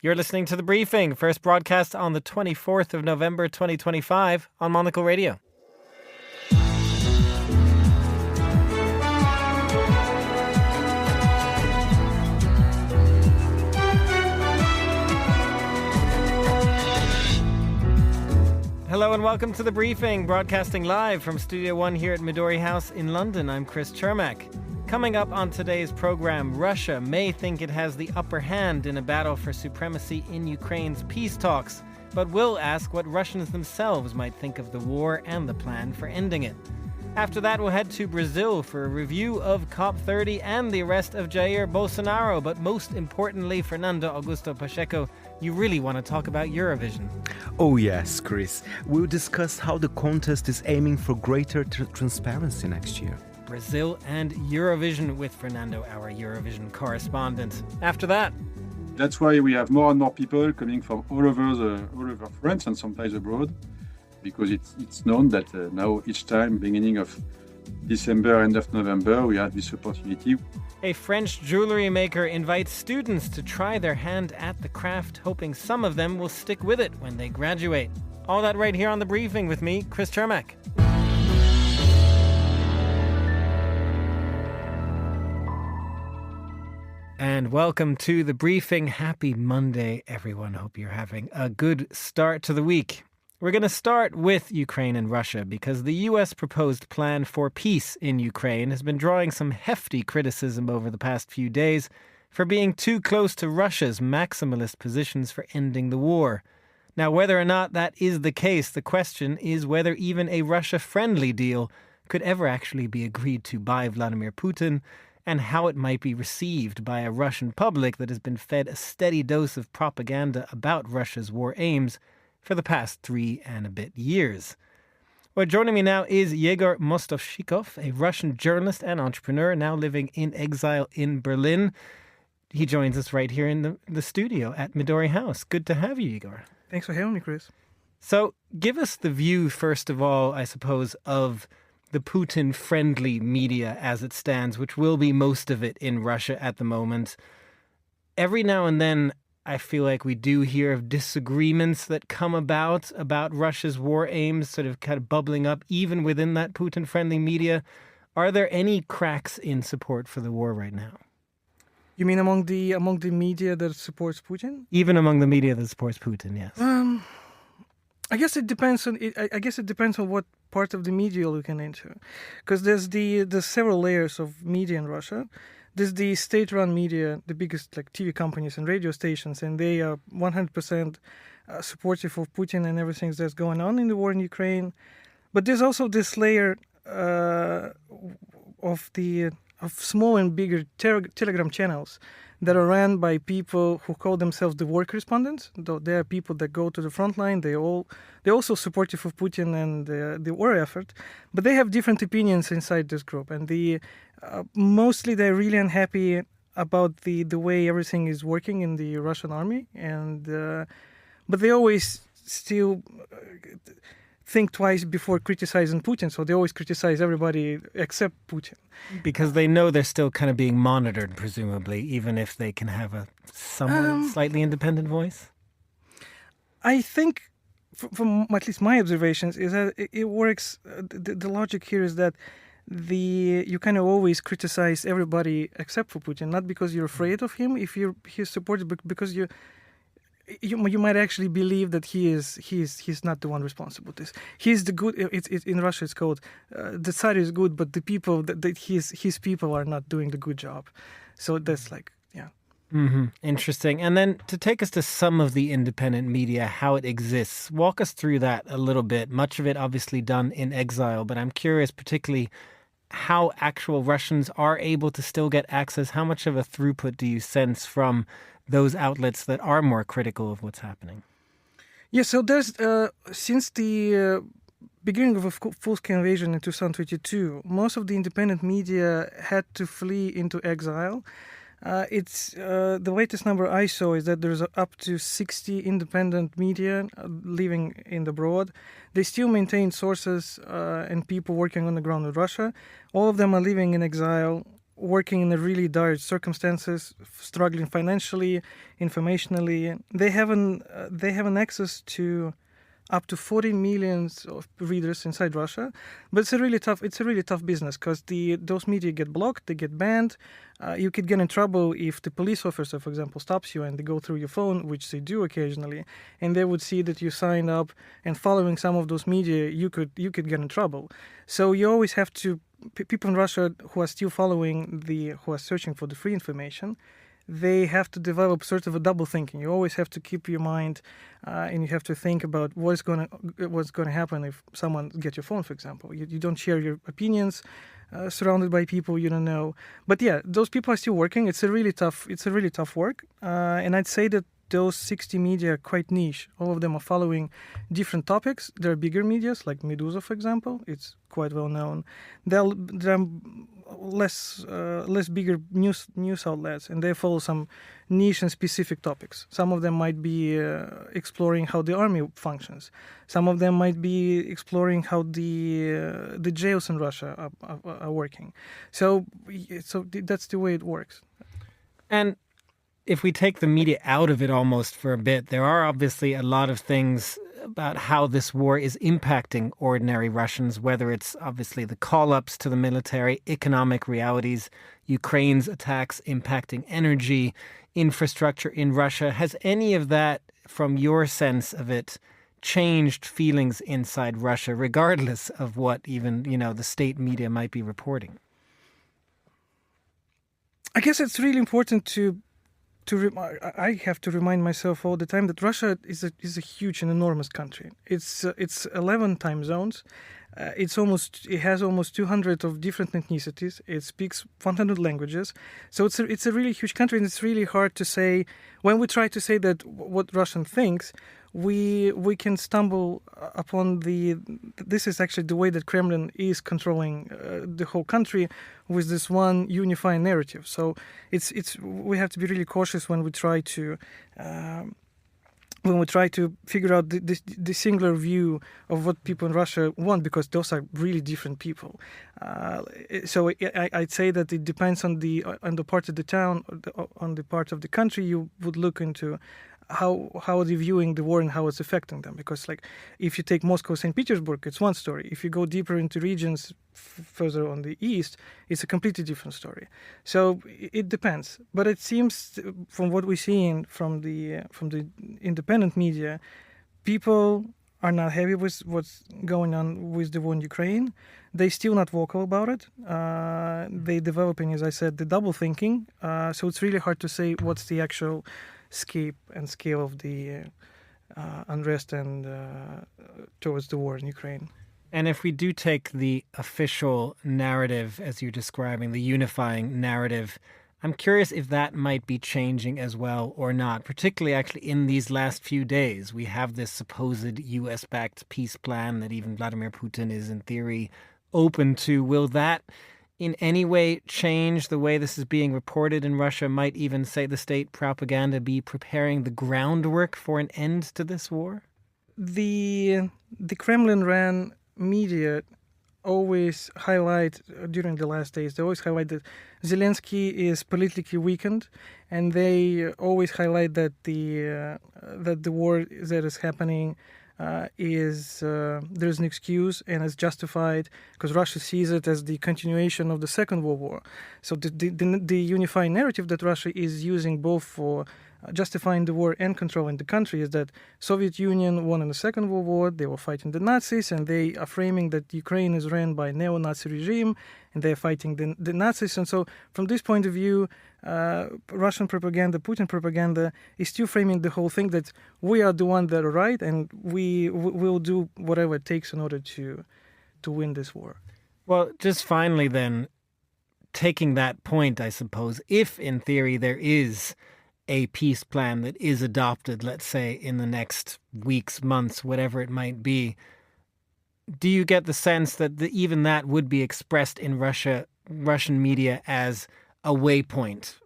You're listening to The Briefing, first broadcast on the 24th of November 2025 on Monocle Radio. Hello and welcome to The Briefing, broadcasting live from Studio One here at Midori House in London. I'm Chris Chermak. Coming up on today's program, Russia may think it has the upper hand in a battle for supremacy in Ukraine's peace talks, but we'll ask what Russians themselves might think of the war and the plan for ending it. After that, we'll head to Brazil for a review of Cop30 and the arrest of Jair Bolsonaro, but most importantly, Fernando Augusto Pacheco, you really want to talk about Eurovision. Oh yes, Chris. We'll discuss how the contest is aiming for greater transparency next year. Brazil and Eurovision with Fernando, our Eurovision correspondent. After that, that's why we have more and more people coming from all over France and sometimes abroad, because it's known that now each time, beginning of December, end of November, we have this opportunity. A French jewelry maker invites students to try their hand at the craft, hoping some of them will stick with it when they graduate. All that right here on The Briefing with me, Chris Chermak. And welcome to The Briefing. Happy Monday, everyone. Hope you're having a good start to the week. We're going to start with Ukraine and Russia because the U.S. proposed plan for peace in Ukraine has been drawing some hefty criticism over the past few days for being too close to Russia's maximalist positions for ending the war. Now, whether or not that is the case, the question is whether even a Russia-friendly deal could ever actually be agreed to by Vladimir Putin, and how it might be received by a Russian public that has been fed a steady dose of propaganda about Russia's war aims for the past 3 and a bit years. Well, joining me now is Yegor Mostovshikov, a Russian journalist and entrepreneur now living in exile in Berlin. He joins us right here in the studio at Midori House. Good to have you, Yegor. Thanks for having me, Chris. So give us the view, first of all, I suppose, of the Putin-friendly media as it stands, which will be most of it in Russia at the moment. Every now and then, I feel like we do hear of disagreements that come about Russia's war aims, sort of kind of bubbling up even within that Putin-friendly media. Are there any cracks in support for the war right now? You mean among the media that supports Putin? Even among the media that supports Putin, yes. I guess it depends on what part of the media you're looking into, because there's several layers of media in Russia. There's the state-run media, the biggest like TV companies and radio stations, and they are 100% supportive of Putin and everything that's going on in the war in Ukraine. But there's also this layer of small and bigger Telegram channels that are ran by people who call themselves the war correspondents. Though they are people that go to the front line. They're also supportive of Putin and the war effort, but they have different opinions inside this group. And mostly they're really unhappy about the way everything is working in the Russian army. But they always still think twice before criticizing Putin. So they always criticize everybody except Putin. Because they know they're still kind of being monitored, presumably, even if they can have a somewhat slightly independent voice? I think, from at least my observations, is that it works. The logic here is that you kind of always criticize everybody except for Putin, not because you're afraid of him, if he's supported, but because you might actually believe that he's not the one responsible. He's the good. In Russia it's called the Tsar is good, but the people that his people are not doing the good job. So that's like yeah. Mm-hmm. Interesting. And then to take us to some of the independent media, how it exists, walk us through that a little bit. Much of it obviously done in exile, but I'm curious particularly how actual Russians are able to still get access. How much of a throughput do you sense from those outlets that are more critical of what's happening? Yeah, so there's since the beginning of a full-scale invasion in 2022, most of the independent media had to flee into exile. It's the latest number I saw is that there's up to 60 independent media living in the abroad. They still maintain sources and people working on the ground in Russia. All of them are living in exile working in a really dire circumstances, struggling financially, informationally. They have an access to up to 40 million of readers inside Russia, but it's a really tough business because those media get blocked, they get banned. You could get in trouble if the police officer, for example, stops you and they go through your phone, which they do occasionally, and they would see that you signed up and following some of those media, you could get in trouble. So you always have to people in Russia who are still who are searching for the free information. They have to develop sort of a double thinking. You always have to keep your mind, and you have to think about what's going to happen if someone gets your phone, for example. You don't share your opinions, surrounded by people you don't know. But yeah, those people are still working. It's a really tough work, and I'd say that those 60 media are quite niche. All of them are following different topics. There are bigger medias like Medusa, for example. It's quite well known. There are less bigger news outlets, and they follow some niche and specific topics. Some of them might be exploring how the army functions. Some of them might be exploring how the jails in Russia are working. So that's the way it works. And if we take the media out of it almost for a bit, there are obviously a lot of things about how this war is impacting ordinary Russians, whether it's obviously the call-ups to the military, economic realities, Ukraine's attacks impacting energy, infrastructure in Russia. Has any of that, from your sense of it, changed feelings inside Russia, regardless of what even, the state media might be reporting? I guess it's really important I have to remind myself all the time that Russia is a huge and enormous country. It's 11 time zones. It has almost 200 of different ethnicities. It speaks 100 languages. So it's a really huge country, and it's really hard to say. When we try to say that what Russian thinks, we can stumble upon this is actually the way that Kremlin is controlling the whole country with this one unifying narrative. So we have to be really cautious when we try to figure out the singular view of what people in Russia want, because those are really different people. So I'd say that it depends on the part of the town, on the part of the country you would look into. How are they viewing the war and how it's affecting them? Because, if you take Moscow, St. Petersburg, it's one story. If you go deeper into regions further on the east, it's a completely different story. So it depends. But it seems, from what we're seeing from the independent media, people are not happy with what's going on with the war in Ukraine. They're still not vocal about it. They're developing, as I said, the double thinking. So it's really hard to say what's the actual scope and scale of the unrest and towards the war in Ukraine. And if we do take the official narrative, as you're describing, the unifying narrative, I'm curious if that might be changing as well or not, particularly actually in these last few days. We have this supposed US-backed peace plan that even Vladimir Putin is, in theory, open to. Will that in any way change the way this is being reported in Russia? Might even, say, the state propaganda be preparing the groundwork for an end to this war? The Kremlin-ran media always highlight, during the last days, they always highlight that Zelensky is politically weakened, and they always highlight that the war that is happening there's an excuse and is justified because Russia sees it as the continuation of the Second World War. So the unifying narrative that Russia is using both for justifying the war and controlling the country is that Soviet Union won in the Second World War, they were fighting the Nazis, and they are framing that Ukraine is ran by a neo-Nazi regime, and they're fighting the Nazis. And so from this point of view, Russian propaganda, Putin propaganda, is still framing the whole thing that we are the ones that are right, and we will do whatever it takes in order to win this war. Well, just finally then, taking that point, I suppose, if in theory there is a peace plan that is adopted, let's say, in the next weeks, months, whatever it might be, do you get the sense that even that would be expressed in Russian media as a waypoint,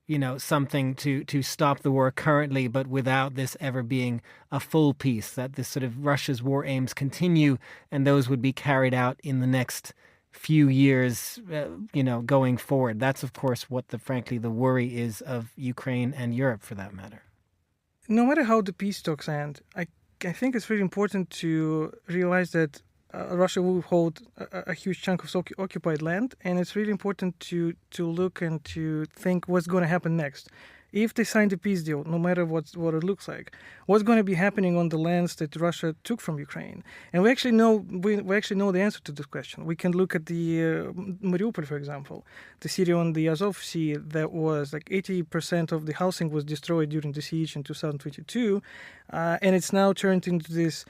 something to stop the war currently, but without this ever being a full peace, that this sort of Russia's war aims continue and those would be carried out in the next few years, going forward. That's, of course, what frankly the worry is of Ukraine and Europe, for that matter. No matter how the peace talks end, I think it's really important to realize that Russia will hold a huge chunk of occupied land, and it's really important to look and to think what's going to happen next. If they sign the peace deal, no matter what it looks like, what's going to be happening on the lands that Russia took from Ukraine? And we actually know the answer to this question. We can look at the Mariupol, for example, the city on the Azov Sea that was like 80% of the housing was destroyed during the siege in 2022, and it's now turned into this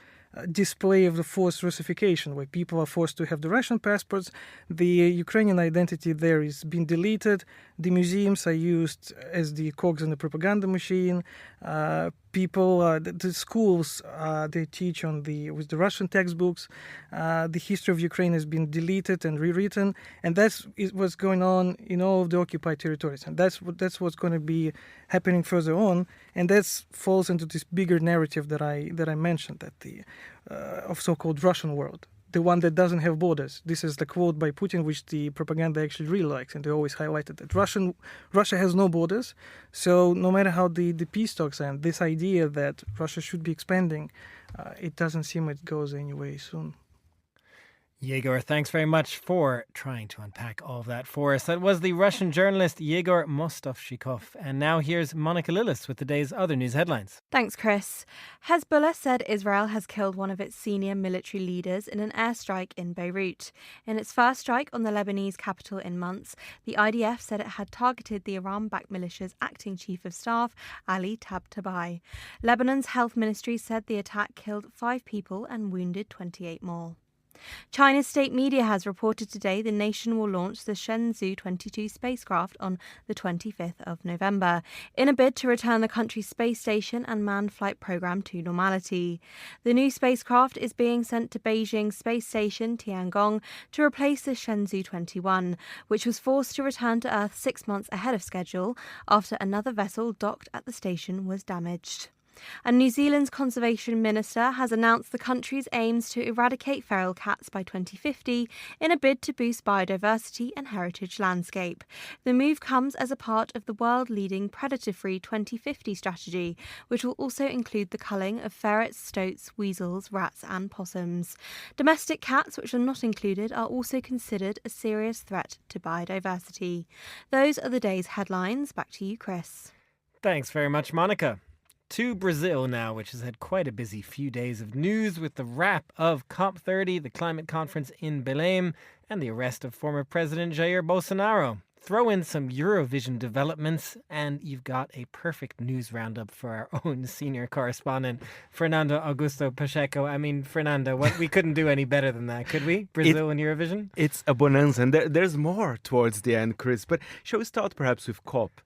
display of the forced Russification, where people are forced to have the Russian passports. The Ukrainian identity there is being deleted. The museums are used as the cogs in the propaganda machine. The schools they teach with the Russian textbooks. The history of Ukraine has been deleted and rewritten, and that's what's going on in all of the occupied territories, and that's what's going to be happening further on, and that falls into this bigger narrative that I mentioned, that of so-called Russian world, the one that doesn't have borders. This is the quote by Putin, which the propaganda actually really likes, and they always highlighted that Russia has no borders. So no matter how the peace talks end, this idea that Russia should be expanding, it doesn't seem it goes anyway soon. Yegor, thanks very much for trying to unpack all of that for us. That was the Russian journalist Yegor Mostovshikov. And now here's Monica Lillis with the day's other news headlines. Thanks, Chris. Hezbollah said Israel has killed one of its senior military leaders in an airstrike in Beirut. In its first strike on the Lebanese capital in months, the IDF said it had targeted the Iran-backed militia's acting chief of staff, Ali Tabatabai. Lebanon's health ministry said the attack killed 5 people and wounded 28 more. China's state media has reported today the nation will launch the Shenzhou 22 spacecraft on the 25th of November, in a bid to return the country's space station and manned flight program to normality. The new spacecraft is being sent to Beijing's space station Tiangong to replace the Shenzhou 21, which was forced to return to Earth 6 months ahead of schedule after another vessel docked at the station was damaged. And New Zealand's Conservation Minister has announced the country's aims to eradicate feral cats by 2050 in a bid to boost biodiversity and heritage landscape. The move comes as a part of the world-leading predator-free 2050 strategy, which will also include the culling of ferrets, stoats, weasels, rats and possums. Domestic cats, which are not included, are also considered a serious threat to biodiversity. Those are the day's headlines. Back to you, Chris. Thanks very much, Monica. To Brazil now, which has had quite a busy few days of news with the wrap of Cop30, the climate conference in Belém, and the arrest of former President Jair Bolsonaro. Throw in some Eurovision developments, and you've got a perfect news roundup for our own senior correspondent, Fernando Augusto Pacheco. I mean, Fernando, we couldn't do any better than that, could we? Brazil and Eurovision? It's a bonanza, and there's more towards the end, Chris. But shall we start perhaps with COP?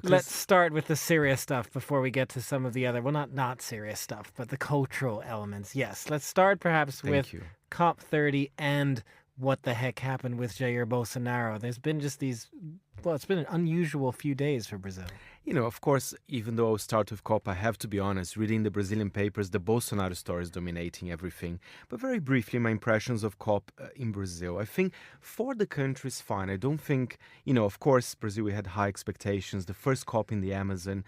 Let's start with the serious stuff before we get to some of the other, well, not serious stuff, but the cultural elements. Yes, let's start perhaps with COP30 and what the heck happened with Jair Bolsonaro. There's been just it's been an unusual few days for Brazil. You know, of course, even though I'll start with COP, I have to be honest, reading the Brazilian papers, the Bolsonaro story is dominating everything. But very briefly, my impressions of COP in Brazil. I think for the country is fine. I don't think, of course, Brazil, we had high expectations, the first COP in the Amazon.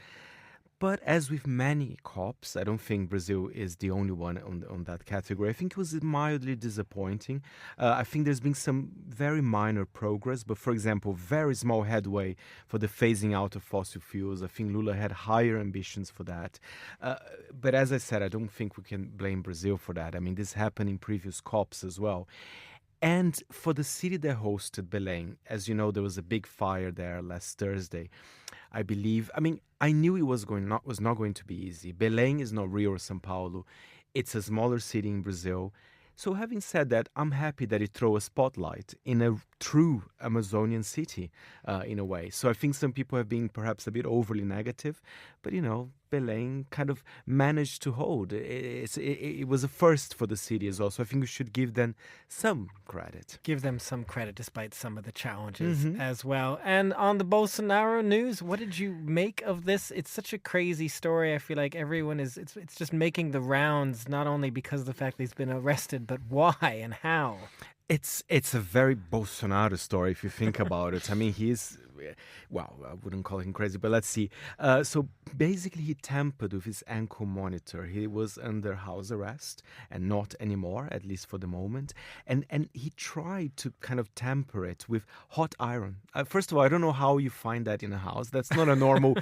But as with many COPs, I don't think Brazil is the only one on that category. I think it was mildly disappointing. I think there's been some very minor progress, but for example, very small headway for the phasing out of fossil fuels. I think Lula had higher ambitions for that. But as I said, I don't think we can blame Brazil for that. I mean, this happened in previous COPs as well. And for the city that hosted Belém, as you know, there was a big fire there last Thursday. I believe, I knew it was not going to be easy. Belém is not Rio or São Paulo. It's a smaller city in Brazil. So having said that, I'm happy that it throws a spotlight in a true Amazonian city, in a way. So I think some people have been perhaps a bit overly negative, but Belém kind of managed to hold. It was a first for the city as well, so I think we should give them some credit. Give them some credit despite some of the challenges as well. And on the Bolsonaro news, what did you make of this? It's such a crazy story. I feel like everyone it's just making the rounds, not only because of the fact that he's been arrested, but why and how. It's a very Bolsonaro story if you think about it. I mean, he's, well, I wouldn't call him crazy, but let's see. So basically, he tampered with his ankle monitor. He was under house arrest and not anymore, at least for the moment. And he tried to kind of tamper it with hot iron. First of all, I don't know how you find that in a house. That's not a normal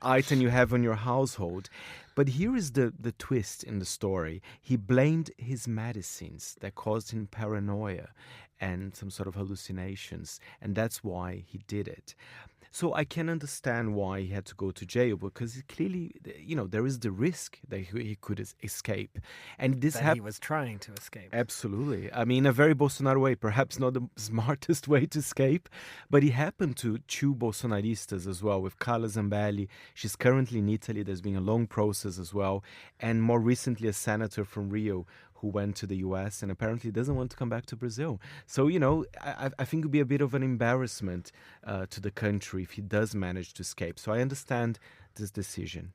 item you have in your household. But here is the twist in the story. He blamed his medicines that caused him paranoia and some sort of hallucinations, and that's why he did it. So I can understand why he had to go to jail, because clearly, there is the risk that he could escape. And this That he was trying to escape. Absolutely. I mean, in a very Bolsonaro way, perhaps not the smartest way to escape, but he happened to two Bolsonaristas as well, with Carla Zambelli. She's currently in Italy. There's been a long process as well. And more recently, a senator from Rio who went to the US and apparently doesn't want to come back to Brazil. So, I think it would be a bit of an embarrassment to the country if he does manage to escape. So I understand this decision.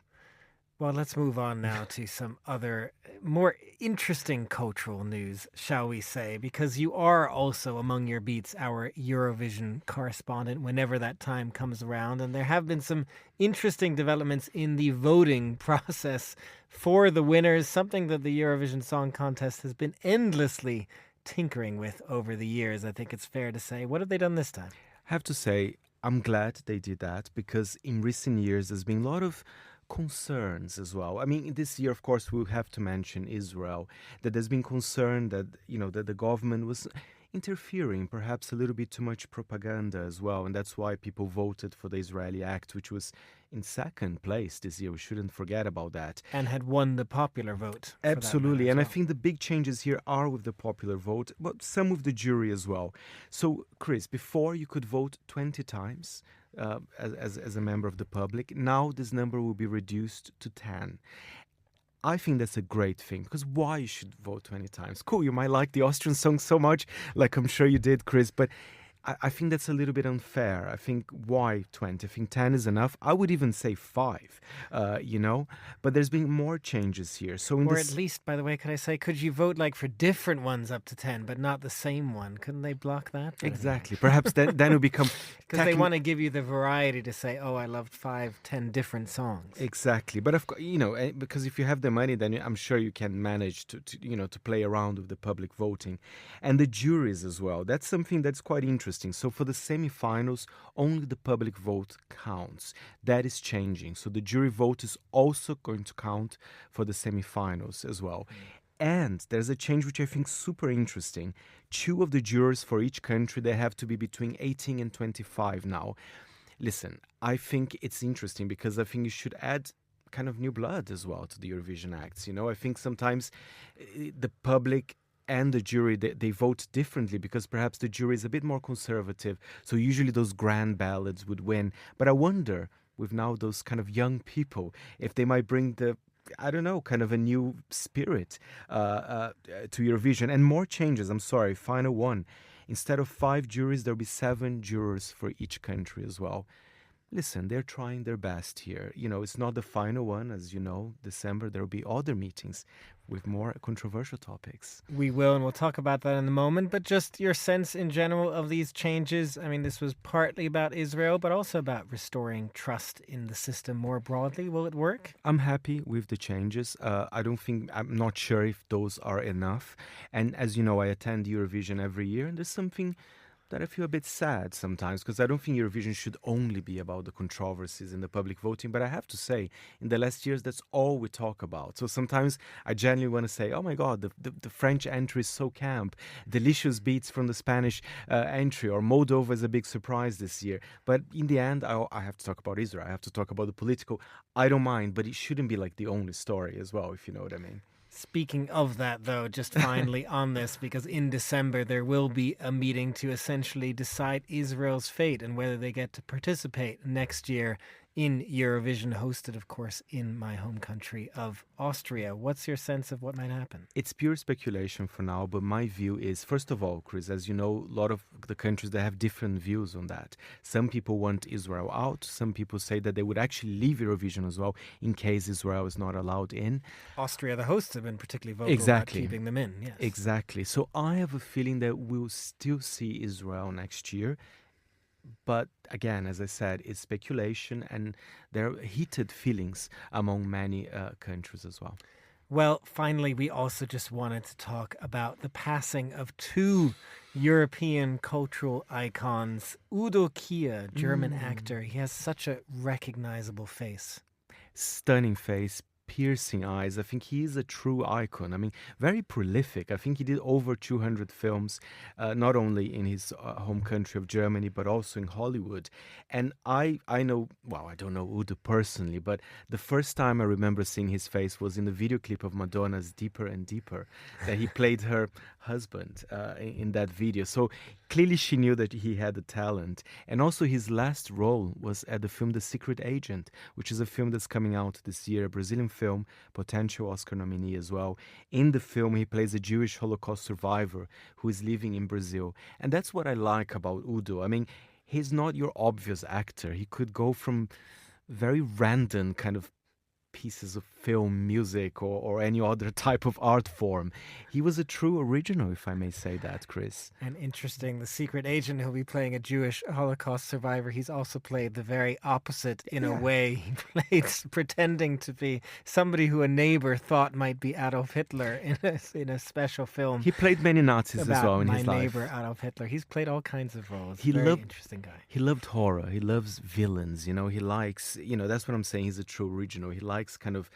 Well, let's move on now to some other more interesting cultural news, shall we say, because you are also among your beats our Eurovision correspondent whenever that time comes around. And there have been some interesting developments in the voting process for the winners, something that the Eurovision Song Contest has been endlessly tinkering with over the years, I think it's fair to say. What have they done this time? I have to say, I'm glad they did that, because in recent years there's been a lot of concerns as well. I mean, this year, of course, we'll have to mention Israel, that there's been concern that, that the government was interfering, perhaps a little bit too much propaganda as well. And that's why people voted for the Israeli Act, which was in second place this year. We shouldn't forget about that. And had won the popular vote. Absolutely. And I think the big changes here are with the popular vote, but some with the jury as well. So, Chris, before you could vote 20 times, as a member of the public. Now this number will be reduced to 10. I think that's a great thing, because why you should vote 20 times? Cool, you might like the Austrian song so much, like I'm sure you did, Chris, but I think that's a little bit unfair. I think why 20? I think 10 is enough. I would even say 5, but there's been more changes here. So at least, by the way, could you vote like for different ones up to 10, but not the same one? Couldn't they block that? Exactly. Perhaps then it will become... Because they want to give you the variety to say, oh, I loved 5, 10 different songs. Exactly. But of course, because if you have the money, then I'm sure you can manage to play around with the public voting. And the juries as well. That's something that's quite interesting. So for the semifinals, only the public vote counts. That is changing. So the jury vote is also going to count for the semifinals as well. And there's a change which I think is super interesting. 2 of the jurors for each country, they have to be between 18 and 25 now. Listen, I think it's interesting because I think you should add kind of new blood as well to the Eurovision acts. I think sometimes the public and the jury, they vote differently because perhaps the jury is a bit more conservative. So usually those grand ballads would win. But I wonder, with now those kind of young people, if they might bring kind of a new spirit to Eurovision. And more changes, final one. Instead of 5 juries, there'll be 7 jurors for each country as well. Listen, they're trying their best here. It's not the final one. As you know, December, there will be other meetings with more controversial topics. We will, and we'll talk about that in a moment. But just your sense in general of these changes. I mean, this was partly about Israel, but also about restoring trust in the system more broadly. Will it work? I'm happy with the changes. I'm not sure if those are enough. And as you know, I attend Eurovision every year, and there's something that I feel a bit sad sometimes, because I don't think Eurovision should only be about the controversies in the public voting. But I have to say, in the last years, that's all we talk about. So sometimes I genuinely want to say, oh my God, the French entry is so camp. Delicious beats from the Spanish entry, or Moldova is a big surprise this year. But in the end, I have to talk about Israel. I have to talk about the political. I don't mind, but it shouldn't be like the only story as well, if you know what I mean. Speaking of that, though, just finally on this, because in December there will be a meeting to essentially decide Israel's fate and whether they get to participate next year in Eurovision, hosted, of course, in my home country of Austria. What's your sense of what might happen? It's pure speculation for now, but my view is, first of all, Chris, as you know, a lot of the countries, they have different views on that. Some people want Israel out. Some people say that they would actually leave Eurovision as well in case Israel is not allowed in. Austria, the hosts, have been particularly vocal Exactly. about keeping them in. Yes. Exactly. So I have a feeling that we'll still see Israel next year. But again, as I said, it's speculation, and there are heated feelings among many countries as well. Well, finally, we also just wanted to talk about the passing of two European cultural icons. Udo Kier, German actor. He has such a recognizable face. Stunning face, piercing eyes. I think he is a true icon. I mean, very prolific. I think he did over 200 films, not only in his home country of Germany, but also in Hollywood. And I know, well, I don't know Udo personally, but the first time I remember seeing his face was in the video clip of Madonna's Deeper and Deeper, that he played her husband in that video. So clearly she knew that he had the talent. And also his last role was at the film The Secret Agent, which is a film that's coming out this year, a Brazilian film, potential Oscar nominee as well. In the film, he plays a Jewish Holocaust survivor who is living in Brazil. And that's what I like about Udo. I mean, he's not your obvious actor. He could go from very random kind of pieces of film, music, or any other type of art form. He was a true original, if I may say that, Chris. And interesting, the secret agent who'll be playing a Jewish Holocaust survivor, he's also played the very opposite in a way. He played pretending to be somebody who a neighbor thought might be Adolf Hitler in a special film. He played many Nazis about as well in my his life. neighbor Adolf Hitler. He's played all kinds of roles. He Very loved- interesting guy. He loved horror. He loves villains. You know, he likes, that's what I'm saying. He's a true original. He likes kind of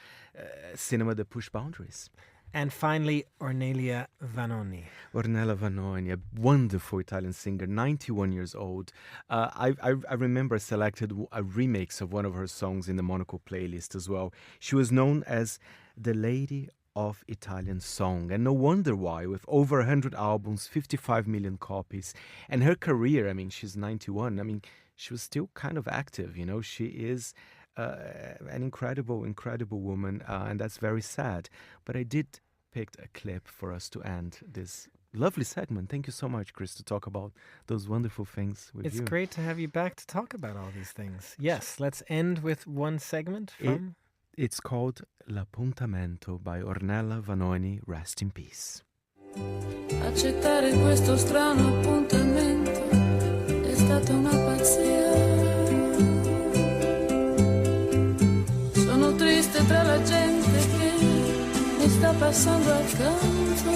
cinema that push boundaries. And finally, Ornella Vanoni. Ornella Vanoni, a wonderful Italian singer, 91 years old. I remember I selected a remix of one of her songs in the Monocle playlist as well. She was known as the Lady of Italian Song, and no wonder why, with over 100 albums, 55 million copies. And her career, I mean, she's 91, I mean, she was still kind of active, She is an incredible woman, and that's very sad. But I did pick a clip for us to end this lovely segment. Thank you so much, Chris, to talk about those wonderful things with It's you. great to have you back to talk about all these things. Yes, let's end with one segment from... It's called L'appuntamento by Ornella Vanoni, rest in peace. Accettare questo strano appuntamento è stata una pazzia. Sono triste tra la gente che mi sta passando accanto,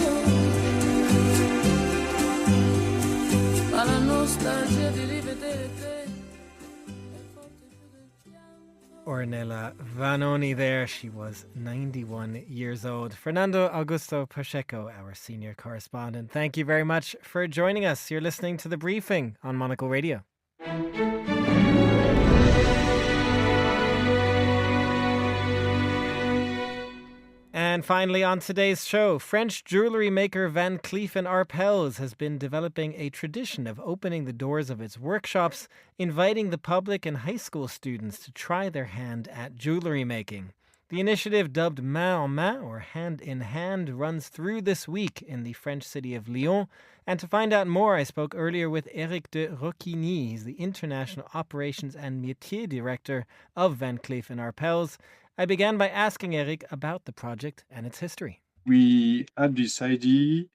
ma la nostalgia di rivedere te è forte più del pianto. Ornella Vanoni there. She was 91 years old. Fernando Augusto Pacheco, our senior correspondent. Thank you very much for joining us. You're listening to The Briefing on Monocle Radio. And finally, on today's show, French jewellery maker Van Cleef and Arpels has been developing a tradition of opening the doors of its workshops, inviting the public and high school students to try their hand at jewellery making. The initiative, dubbed Main en Main, or Hand in Hand, runs through this week in the French city of Lyon. And to find out more, I spoke earlier with Eric de Roquigny. He's the International Operations and Métier Director of Van Cleef and Arpels. I began by asking Eric about the project and its history. We had this idea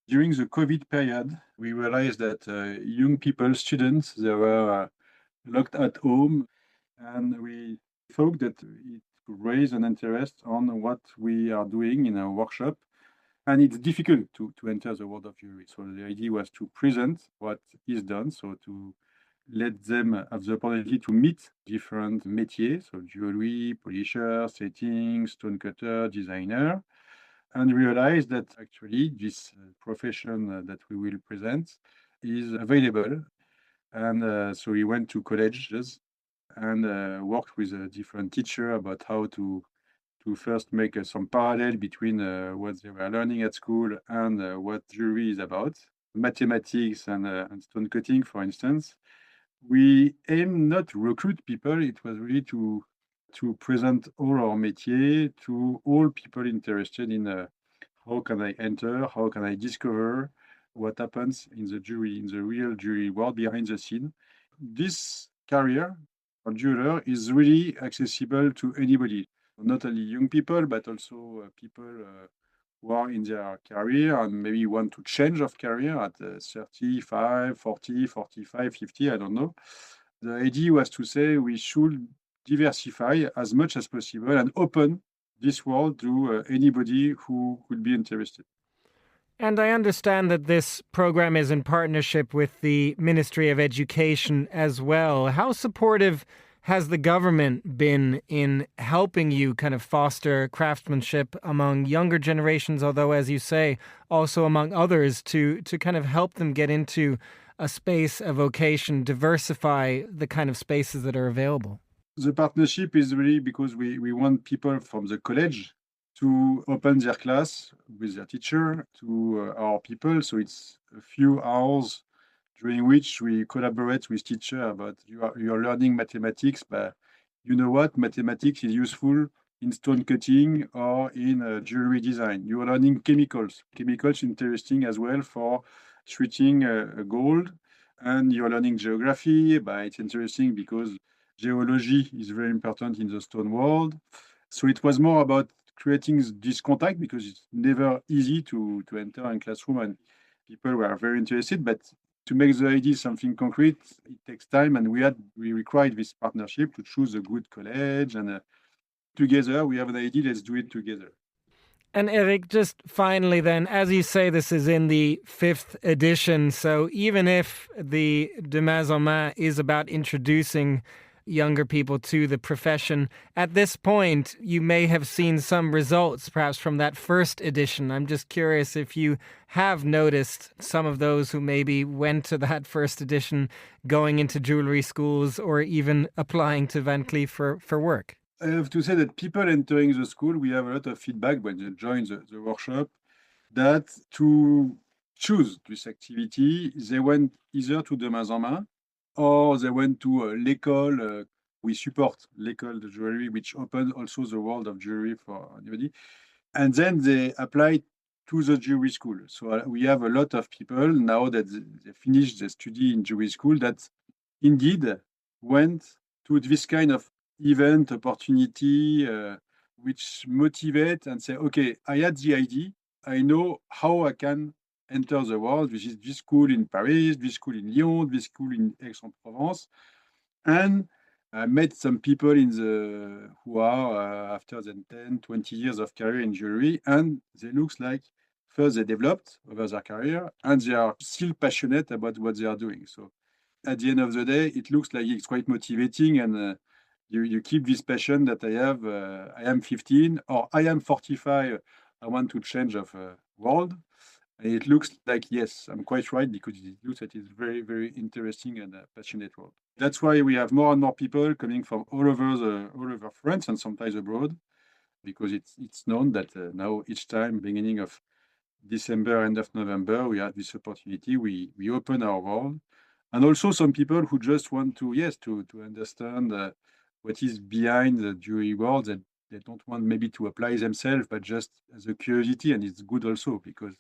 during the COVID period. We realized that young people, students, they were locked at home, and we thought that it could raise an interest on what we are doing in our workshop. And it's difficult to enter the world of jewelry. So the idea was to present what is done, so to let them have the opportunity to meet different métiers, so jewelry, polisher, setting, stone cutter, designer, and realize that actually this profession that we will present is available. And so we went to colleges and worked with a different teacher about how to first make some parallel between what they were learning at school and what jewelry is about. Mathematics and stone cutting, for instance, we aim not to recruit people, it was really to present all our métier to all people interested in how can I enter, how can I discover what happens in the jury, in the real jury world behind the scene. This career for jeweler is really accessible to anybody, not only young people, but also people who are in their career and maybe want to change of career at 35, 40, 45, 50, I don't know. The idea was to say we should diversify as much as possible and open this world to anybody who could be interested. And I understand that this program is in partnership with the Ministry of Education as well. How supportive has the government been in helping you kind of foster craftsmanship among younger generations, although, as you say, also among others, to kind of help them get into a space, a vocation, diversify the kind of spaces that are available? The partnership is really because we want people from the college to open their class with their teacher to our people. So it's a few hours during which we collaborate with teacher about you're learning mathematics, but you know what? Mathematics is useful in stone cutting or in jewelry design. You are learning chemicals. Chemicals interesting as well for treating gold. And you're learning geography, but it's interesting because geology is very important in the stone world. So it was more about creating this contact because it's never easy to enter a classroom and people were very interested. But to make the idea something concrete, it takes time, and we required this partnership to choose a good college, and together we have an idea. Let's do it together. And Eric, just finally then, as you say, this is in the 5th edition. So even if the De Maison Main is about introducing younger people to the profession, at this point, you may have seen some results perhaps from that first edition. I'm just curious if you have noticed some of those who maybe went to that first edition going into jewelry schools or even applying to Van Cleef for work. I have to say that people entering the school, we have a lot of feedback when they join the workshop, that to choose this activity, they went either to De Maison Main or they went to l'école. We support l'école de jewelry, which opens also the world of jewelry for anybody. And then they apply to the jewelry school. So we have a lot of people now that they finished the study in jewelry school that indeed went to this kind of event opportunity, which motivate and say, okay, I had the idea. I know how I can enter the world, which is this school in Paris, this school in Lyon, this school in Aix-en-Provence. And I met some people who are after the 10, 20 years of career in jewelry, and they look like first they developed over their career, and they are still passionate about what they are doing. So at the end of the day, it looks like it's quite motivating, and you keep this passion that I have. I am 15 or I am 45. I want to change of world. And it looks like, yes, I'm quite right, because it looks like it's very, very interesting and passionate world. That's why we have more and more people coming from all over France and sometimes abroad, because it's known that now each time, beginning of December, end of November, we have this opportunity. We open our world. And also some people who just want to understand what is behind the jewelry world, that they don't want maybe to apply themselves, but just as a curiosity. And it's good also because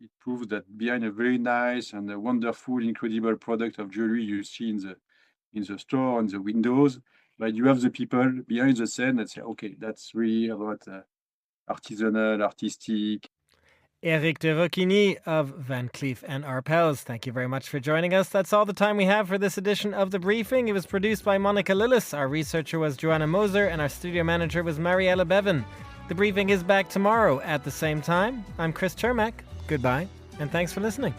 it proves that behind a very nice and a wonderful, incredible product of jewelry you see in the store, on the windows, but you have the people behind the scene that say, okay, that's really about artisanal, artistic. Eric de Roquigny of Van Cleef and Arpels, thank you very much for joining us. That's all the time we have for this edition of The Briefing. It was produced by Monica Lillis. Our researcher was Joanna Moser, and our studio manager was Mariella Bevan. The Briefing is back tomorrow at the same time. I'm Chris Chermak. Goodbye, and thanks for listening.